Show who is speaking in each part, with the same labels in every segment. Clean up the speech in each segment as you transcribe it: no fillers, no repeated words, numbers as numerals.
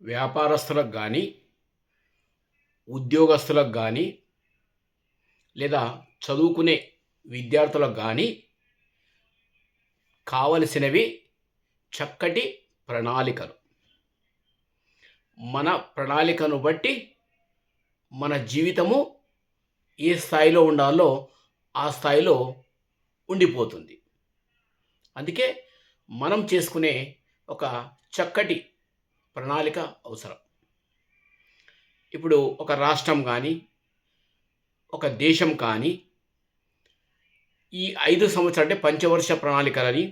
Speaker 1: వ్యాపారస్తులకు కానీ, ఉద్యోగస్తులకు కానీ, లేదా చదువుకునే విద్యార్థులకు కానీ కావలసినవి చక్కటి ప్రణాళికలు. మన ప్రణాళికను బట్టి మన జీవితము ఏ స్థాయిలో ఉండాలో ఆ స్థాయిలో ఉండిపోతుంది. అందుకే మనం చేసుకునే ఒక చక్కటి ప్రణాళిక అవసరం. ఇప్పుడు ఒక రాష్ట్రం కానీ, ఒక దేశం కానీ ఈ 5 సంవత్సరాలు అంటే పంచవర్ష ప్రణాళికలని,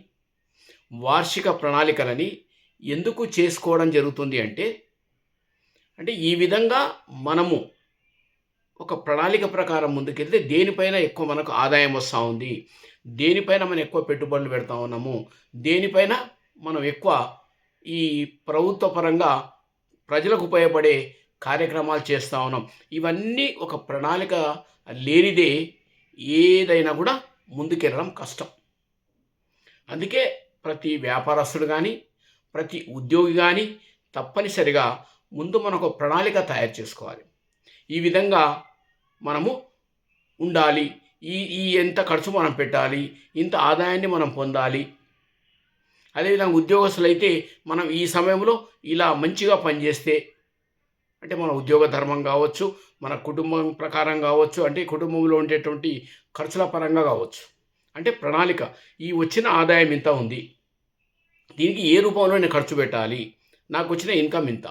Speaker 1: వార్షిక ప్రణాళికలని ఎందుకు చేసుకోవడం జరుగుతుంది అంటే ఈ విధంగా మనము ఒక ప్రణాళిక ప్రకారం ముందుకెళ్తే దేనిపైన ఎక్కువ మనకు ఆదాయం వస్తూ ఉంది, దేనిపైన మనం ఎక్కువ పెట్టుబడులు పెడతా ఉన్నాము, దేనిపైన మనం ఎక్కువ ఈ ప్రభుత్వ పరంగా ప్రజలకు ఉపయోగపడే కార్యక్రమాలు చేస్తూ ఉన్నాం. ఇవన్నీ ఒక ప్రణాళిక లేనిదే ఏదైనా కూడా ముందుకెళ్ళడం కష్టం. అందుకే ప్రతి వ్యాపారస్తుడు కానీ, ప్రతి ఉద్యోగి కానీ తప్పనిసరిగా ముందు మనకు ప్రణాళిక తయారు చేసుకోవాలి. ఈ విధంగా మనము ఉండాలి, ఈ ఎంత ఖర్చు మనం పెట్టాలి, ఇంత ఆదాయాన్ని మనం పొందాలి. అదేవిధంగా ఉద్యోగస్తులైతే మనం ఈ సమయంలో ఇలా మంచిగా పనిచేస్తే అంటే మన ఉద్యోగ ధర్మం కావచ్చు, మన కుటుంబం ప్రకారం కావచ్చు, అంటే కుటుంబంలో ఉండేటువంటి ఖర్చుల పరంగా కావచ్చు. అంటే ప్రణాళిక, ఈ వచ్చిన ఆదాయం ఇంత ఉంది, దీనికి ఏ రూపంలో నేను ఖర్చు పెట్టాలి, నాకు వచ్చిన ఇన్కమ్ ఇంత,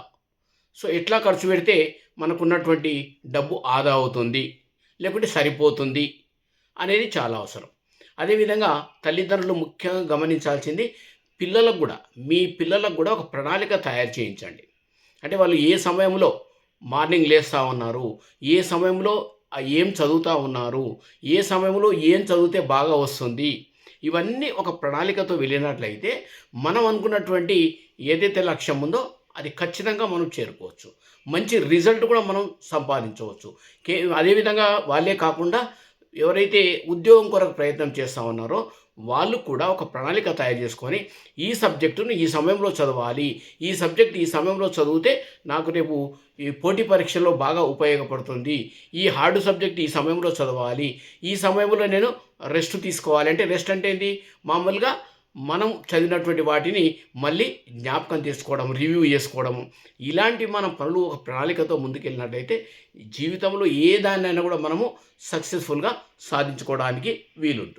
Speaker 1: సో ఎట్లా ఖర్చు పెడితే మనకున్నటువంటి డబ్బు ఆదా అవుతుంది, లేకుంటే సరిపోతుంది అనేది చాలా అవసరం. అదేవిధంగా తల్లిదండ్రులు ముఖ్యంగా గమనించాల్సింది పిల్లలకు కూడా, మీ పిల్లలకు కూడా ఒక ప్రణాళిక తయారు చేయించండి. అంటే వాళ్ళు ఏ సమయంలో మార్నింగ్ లేస్తూ ఉన్నారు, ఏ సమయంలో ఏం చదువుతూ ఉన్నారు, ఏ సమయంలో ఏం చదివితే బాగా వస్తుంది, ఇవన్నీ ఒక ప్రణాళికతో వెళ్ళినట్లయితే మనం అనుకున్నటువంటి ఏదైతే లక్ష్యం ఉందో అది ఖచ్చితంగా మనం చేరుకోవచ్చు, మంచి రిజల్ట్ కూడా మనం సంపాదించవచ్చు. అదేవిధంగా వాళ్ళే కాకుండా ఎవరైతే ఉద్యోగం కొరకు ప్రయత్నం చేస్తూ ఉన్నారో వాళ్ళు కూడా ఒక ప్రణాళిక తయారు చేసుకొని ఈ సబ్జెక్టును ఈ సమయంలో చదవాలి, ఈ సబ్జెక్ట్ ఈ సమయంలో చదివితే నాకు రేపు ఈ పోటీ పరీక్షల్లో బాగా ఉపయోగపడుతుంది, ఈ హార్డ్ సబ్జెక్ట్ ఈ సమయంలో చదవాలి, ఈ సమయంలో నేను రెస్ట్ తీసుకోవాలి. అంటే రెస్ట్ అంటే ఏంటి, మామూలుగా మనం చదివినటువంటి వాటిని మళ్ళీ జ్ఞాపకం తీసుకోవడం, రివ్యూ చేసుకోవడము, ఇలాంటి మనం పనులు ఒక ప్రణాళికతో ముందుకెళ్ళినట్లయితే జీవితంలో ఏ దాన్నైనా కూడా మనము సక్సెస్ఫుల్గా సాధించుకోవడానికి వీలుంటుంది.